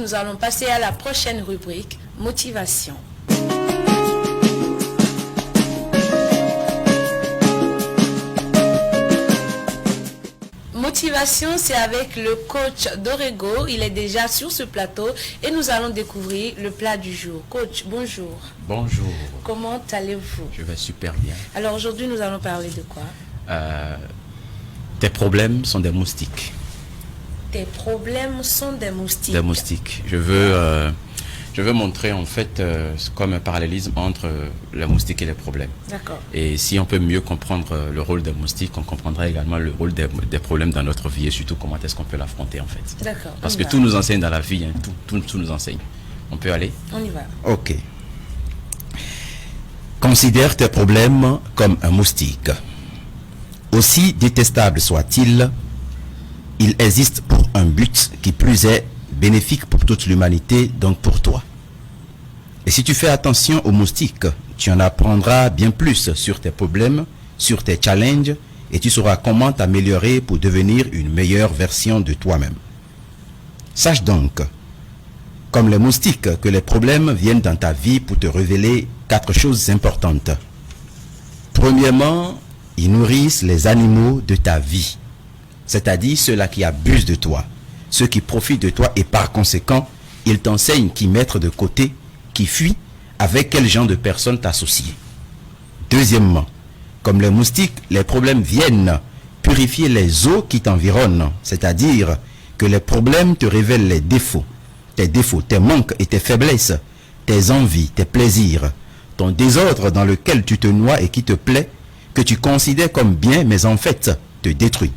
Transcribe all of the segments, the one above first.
nous allons passer à la prochaine rubrique, motivation. Motivation, c'est avec le coach Dorego. Il est déjà sur ce plateau et nous allons découvrir le plat du jour. Coach, bonjour. Bonjour. Comment allez-vous? Je vais super bien. Alors aujourd'hui, nous allons parler de quoi? Tes problèmes sont des moustiques. Tes problèmes sont des moustiques. Des moustiques. Je veux montrer en fait comme un parallélisme entre les moustiques et les problèmes. D'accord. Et si on peut mieux comprendre le rôle des moustiques, on comprendra également le rôle des problèmes dans notre vie et surtout comment est-ce qu'on peut l'affronter en fait. D'accord. Parce que tout nous enseigne dans la vie, hein, tout nous enseigne. On peut aller? On y va. Ok. Considère tes problèmes comme un moustique. Aussi détestable soit-il, il existe pour un but qui plus est bénéfique pour toute l'humanité, donc pour toi. Et si tu fais attention aux moustiques, tu en apprendras bien plus sur tes problèmes, sur tes challenges, et tu sauras comment t'améliorer pour devenir une meilleure version de toi-même. Sache donc, comme les moustiques, que les problèmes viennent dans ta vie pour te révéler 4 choses importantes. Premièrement, ils nourrissent les animaux de ta vie, c'est-à-dire ceux-là qui abusent de toi, ceux qui profitent de toi et par conséquent, ils t'enseignent qui mettre de côté, qui fuient, avec quel genre de personnes t'associer. Deuxièmement, comme les moustiques, les problèmes viennent purifier les eaux qui t'environnent, c'est-à-dire que les problèmes te révèlent les défauts, tes manques et tes faiblesses, tes envies, tes plaisirs, ton désordre dans lequel tu te noies et qui te plaît, que tu considères comme bien, mais en fait te détruit.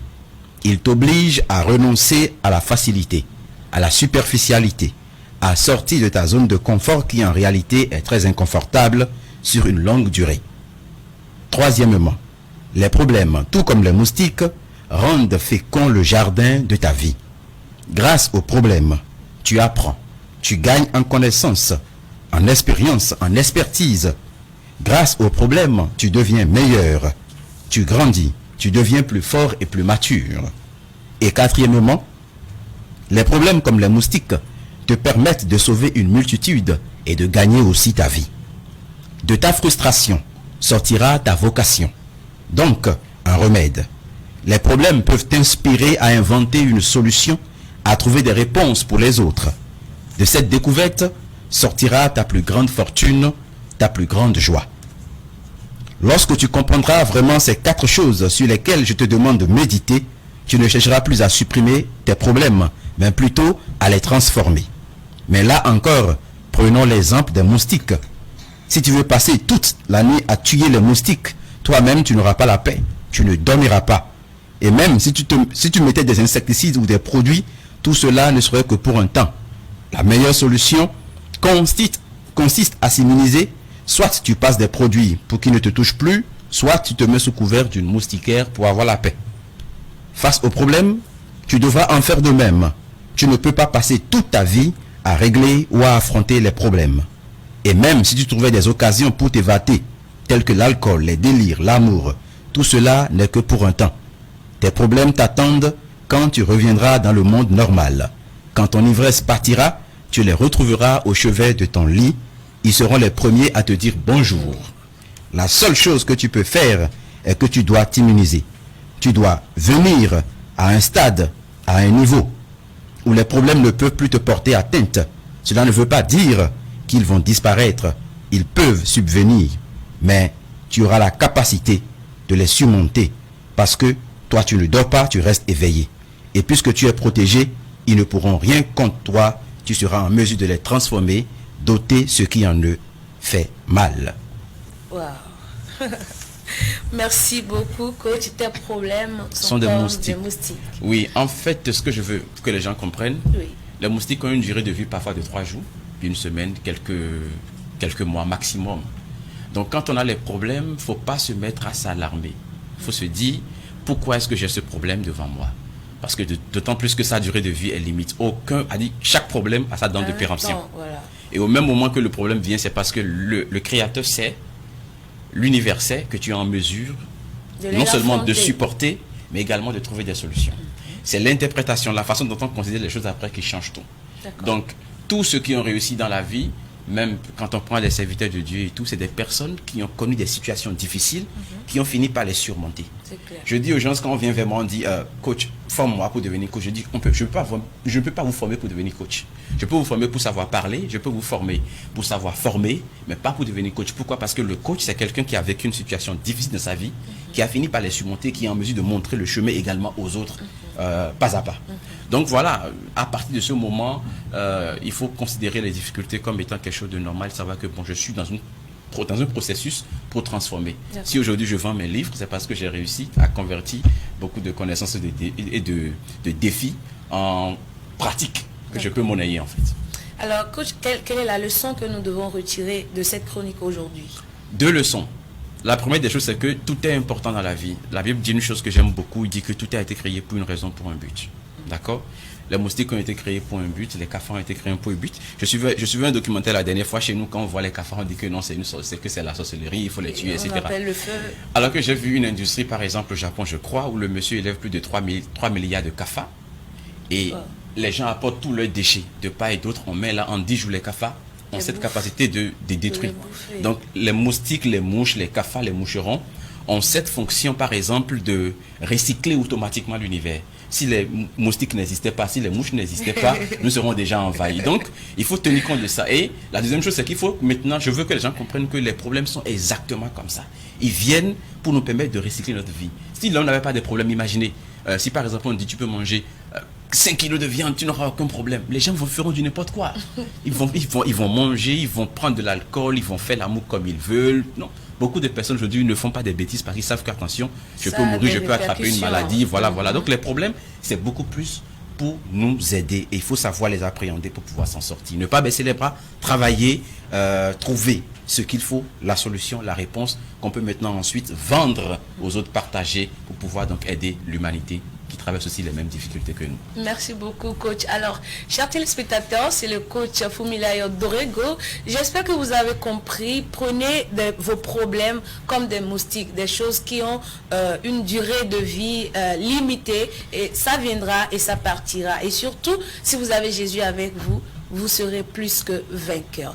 Il t'oblige à renoncer à la facilité, à la superficialité, à sortir de ta zone de confort qui en réalité est très inconfortable sur une longue durée. Troisièmement, les problèmes, tout comme les moustiques, rendent fécond le jardin de ta vie. Grâce aux problèmes, tu apprends, tu gagnes en connaissance, en expérience, en expertise. Grâce aux problèmes, tu deviens meilleur, tu grandis, tu deviens plus fort et plus mature. Et quatrièmement, les problèmes comme les moustiques te permettent de sauver une multitude et de gagner aussi ta vie. De ta frustration sortira ta vocation, donc un remède. Les problèmes peuvent t'inspirer à inventer une solution, à trouver des réponses pour les autres. De cette découverte sortira ta plus grande fortune, ta plus grande joie. Lorsque tu comprendras vraiment ces 4 choses sur lesquelles je te demande de méditer, tu ne chercheras plus à supprimer tes problèmes, mais plutôt à les transformer. Mais là encore, prenons l'exemple des moustiques. Si tu veux passer toute la nuit à tuer les moustiques, toi-même tu n'auras pas la paix, tu ne dormiras pas. Et même si tu mettais des insecticides ou des produits, tout cela ne serait que pour un temps. La meilleure solution consiste à s'immuniser. Soit tu passes des produits pour qu'ils ne te touchent plus, soit tu te mets sous couvert d'une moustiquaire pour avoir la paix. Face au problème, tu devras en faire de même. Tu ne peux pas passer toute ta vie à régler ou à affronter les problèmes. Et même si tu trouvais des occasions pour t'évader, telles que l'alcool, les délires, l'amour, tout cela n'est que pour un temps. Tes problèmes t'attendent quand tu reviendras dans le monde normal. Quand ton ivresse partira, tu les retrouveras au chevet de ton lit. Ils seront les premiers à te dire bonjour. La seule chose que tu peux faire est que tu dois t'immuniser. Tu dois venir à un stade, à un niveau où les problèmes ne peuvent plus te porter atteinte. Cela ne veut pas dire qu'ils vont disparaître. Ils peuvent subvenir. Mais tu auras la capacité de les surmonter. Parce que toi, tu ne dors pas, tu restes éveillé. Et puisque tu es protégé, ils ne pourront rien contre toi. Tu seras en mesure de les transformer, d'ôter ce qui en eux fait mal. Wow. Merci beaucoup, coach. Tes problèmes sont des moustiques. Oui, en fait, ce que je veux que les gens comprennent, oui. Les moustiques ont une durée de vie parfois de 3 jours, puis une semaine, quelques mois maximum. Donc quand on a les problèmes, il ne faut pas se mettre à s'alarmer. Il faut se dire, pourquoi est-ce que j'ai ce problème devant moi? Parce que d'autant plus que sa durée de vie est limite. Chaque problème a sa date de péremption. Voilà. Et au même moment que le problème vient, c'est parce que le Créateur sait, l'univers sait que tu es en mesure non seulement de supporter, mais également de trouver des solutions. C'est l'interprétation, la façon dont on considère les choses après qui change tout. Donc, tous ceux qui ont réussi dans la vie, même quand on prend les serviteurs de Dieu et tout, c'est des personnes qui ont connu des situations difficiles, qui ont fini par les surmonter. Je dis aux gens, quand on vient vers moi, on dit, coach, forme-moi pour devenir coach. Je dis, je ne peux pas vous former pour devenir coach. Je peux vous former pour savoir parler, je peux vous former pour savoir former, mais pas pour devenir coach. Pourquoi? Parce que le coach, c'est quelqu'un qui a vécu une situation difficile dans sa vie, qui a fini par les surmonter, qui est en mesure de montrer le chemin également aux autres, pas à pas. Donc voilà, à partir de ce moment, il faut considérer les difficultés comme étant quelque chose de normal, savoir que bon, je suis dans un processus pour transformer. Si aujourd'hui je vends mes livres, c'est parce que j'ai réussi à convertir beaucoup de connaissances et de défis en pratique que je peux monnayer en fait. Alors coach, quelle est la leçon que nous devons retirer de cette chronique aujourd'hui? 2 leçons. La première des choses, c'est que tout est important dans la vie. La Bible dit une chose que j'aime beaucoup, il dit que tout a été créé pour une raison, pour un but. D'accord? Les moustiques ont été créés pour un but, les cafards ont été créés pour un but. Je suivais un documentaire la dernière fois chez nous, quand on voit les cafards, on dit que non, c'est la sorcellerie, il faut les tuer, etc. On appelle le feu. Alors que j'ai vu une industrie, par exemple au Japon, je crois, où le monsieur élève plus de 3 milliards de cafards. Et les gens apportent tous leurs déchets, de part et d'autre. On met là, en 10 jours, les cafards ont cette capacité de détruire. Donc les moustiques, les mouches, les cafards, les moucherons ont cette fonction, par exemple, de recycler automatiquement l'univers. Si les moustiques n'existaient pas, si les mouches n'existaient pas, nous serons déjà envahis. Donc, il faut tenir compte de ça. Et la deuxième chose, c'est qu'il faut maintenant, je veux que les gens comprennent que les problèmes sont exactement comme ça. Ils viennent pour nous permettre de recycler notre vie. Si là, on n'avait pas de problème, imaginez, si par exemple, on dit tu peux manger 5 kilos de viande, tu n'auras aucun problème. Les gens feront du n'importe quoi. Ils vont manger, ils vont prendre de l'alcool, ils vont faire l'amour comme ils veulent. Non. Beaucoup de personnes aujourd'hui ne font pas des bêtises parce qu'ils savent qu'attention, je peux mourir, je peux attraper une maladie, voilà. Donc les problèmes, c'est beaucoup plus pour nous aider et il faut savoir les appréhender pour pouvoir s'en sortir. Ne pas baisser les bras, travailler, trouver ce qu'il faut, la solution, la réponse qu'on peut maintenant ensuite vendre aux autres, partager pour pouvoir donc aider l'humanité qui traverse aussi les mêmes difficultés que nous. Merci beaucoup, coach. Alors, chers téléspectateurs, c'est le coach Fumilayo Dorego. J'espère que vous avez compris. Prenez vos problèmes comme des moustiques, des choses qui ont une durée de vie limitée, et ça viendra et ça partira. Et surtout, si vous avez Jésus avec vous, vous serez plus que vainqueur.